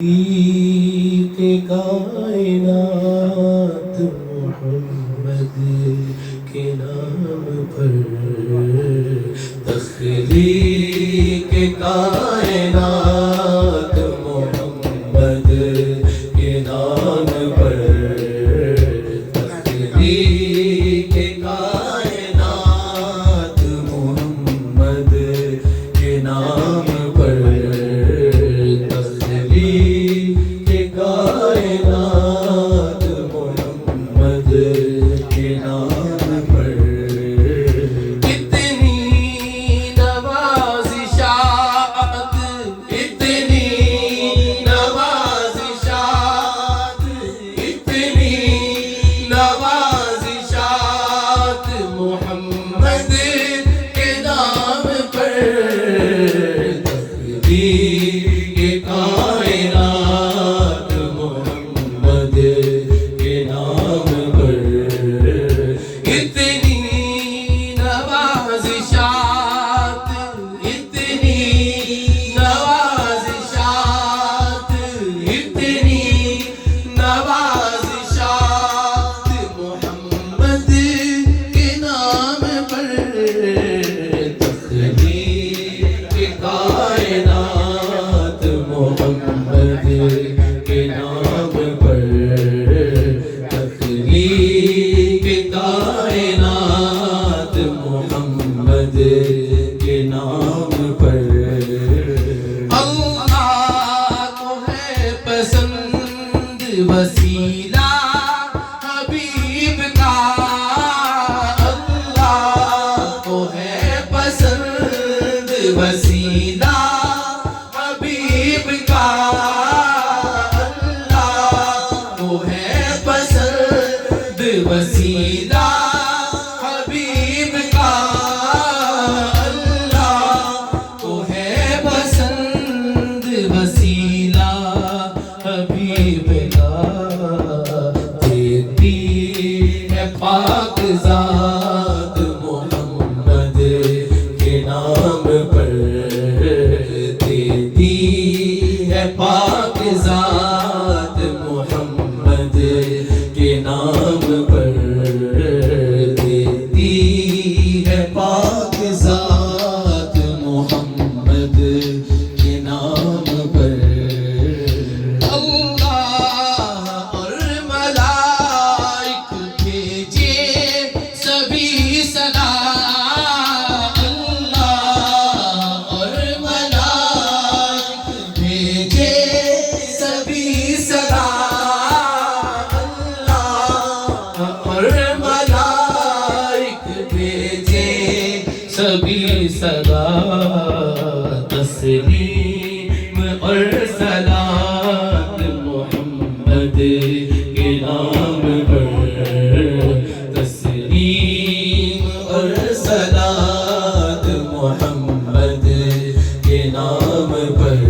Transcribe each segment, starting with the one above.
تخلیق کائنات محمد کے نام پر، تخلیق کائنات محمد کے نام پر، تخلیق کائنات محمد کے نام پر، کائنات محمد کے نام پر، اتنی نوازشات، اتنی نوازشات، اتنی نوازشات محمد کے نام پر، تخلیق کائنات محمد کے نام پر، اتنی نوازشات، اتنی نوازشات، اتنی نوازشات محمد کے نام پر، تخلیق کائنات محمد کے نام پر، تخلیق کائنات محمد کے نام پر، اللہ کو ہے پسند وسیلہ حبیب کا، اللہ کو ہے پسند وسیلہ حبیب کا، وسیلہ حبیب کا، اللہ کو ہے پسند وسیلہ حبیب کا، دیتی ہے پاک ذات محمد کے نام پر، دیتی ہے پاک ذات محمد کے نام پر، دیتی ہے پاک ذات محمد کے نام پر، اللہ اور ملائک بھیجے سبھی صدا، اللہ اور ملائک بھیجے سبھی صدا، اور ملائک بھیجے سبھی صدا، تسلیم اور صلات محمد کے نام پر، تسلیم اور صلات محمد کے نام پر،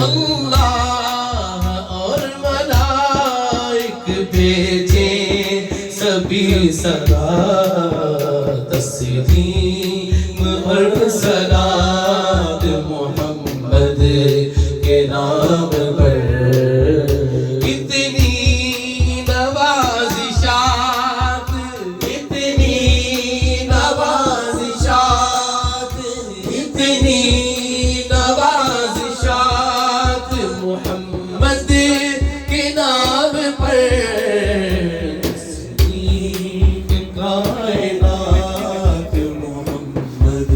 اللہ اور ملائک بھیجے سبھی صدا، تسلیم اور صلات محمد کے نام پر، اتنی نوازشات، اتنی نوازشات، اتنی نوازشات محمد کے نام پر، کائنات محمد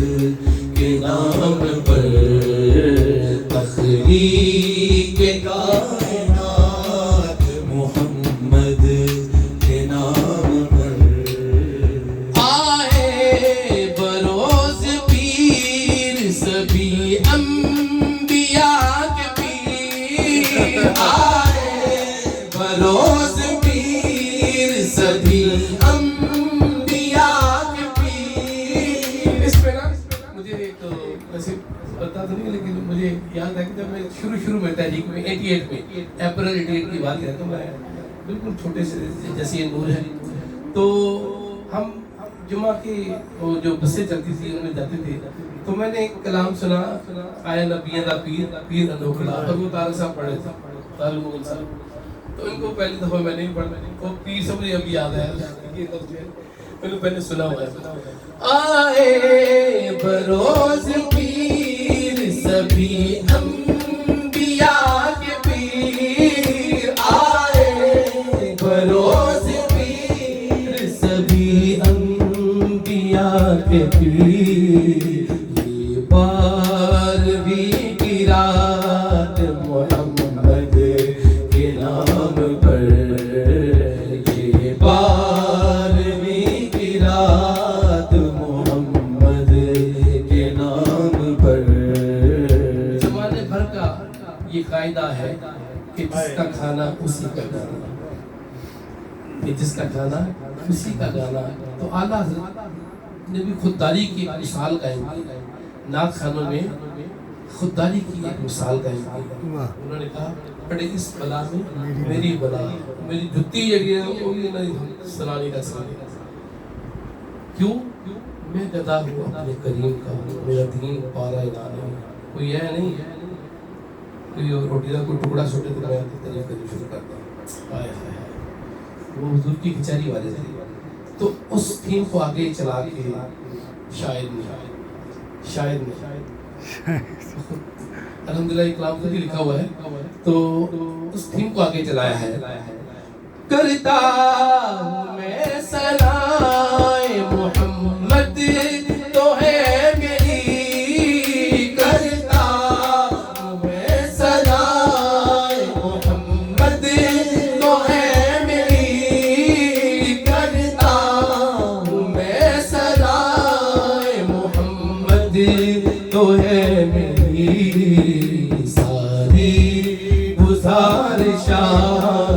کے نام پر، تخلیق کائنات محمد کے نام پر، آئے بروز پیر سبھی انبیاء کے پیر، آئے بروز پیر سبھی بتا تو نہیں، لیکن مجھے یاد ہے کہ جب میں شروع میں تحریک میں 88 میں اپریل 88 کی بات کرتا ہوں، میں بالکل چھوٹے سے جیسے یہ نور ہے، تو ہم جمعہ کی وہ جو بسیں چلتی تھی ان میں جاتے تھے تو میں نے ایک کلام سنا آیا نبی دا پیر پیر انوکھلا اور وہ طارق صاحب پڑھے تھے طارق مغل صاحب تو ان کو پہلی دفعہ میں نہیں پڑھا وہ پیر سے مجھے ابھی یاد ہے میں نے پہلے سنا ہوا ہے آئے بروز پیر سبھی انبیاء کے پیر آئے بروز پیر سبھی انبیاء کے پیر یہ 12ویں کی رات محمد کے نام پر یہ 12ویں کی رات محمد کے نام پر زمانے بھر کا یہ قاعدہ ہے کہ جس کا کھانا اسی کا گانا کہ جس کا کھانا اسی کا گانا تو اعلیٰ حضرت نے بھی خودداری کی ایک مثال قائم کی نعت خانوں میں خودداری کی ایک مثال قائم کی انہوں نے کہا بڑے اس بلا میں میری بلا میری جتی یہ ہوگی نہیں سلانی کا سلانی کیوں میں گدا ہوں اپنے کریم کا میرا دین پارا اعلان کوئی ہے نہیں کوئی روٹی کا کوئی ٹکڑا چھوٹے تو میں تعریف کرنی شروع کرتا ہوں وہ حضور کی کچہری والے تھے تو اس تھیم کو آگے چلا کے شاعر نے الحمدللہ کلام کو بھی لکھا ہوا ہے تو اس تھیم کو آگے چلایا ہے کرتا ہوں میں ثنائے محمد تو ہے میری کرتا ہوں میں ثنائے محمد تو ہے میری کرتا ہوں میں ثنائے محمد تو ہے میری ساری گزارشات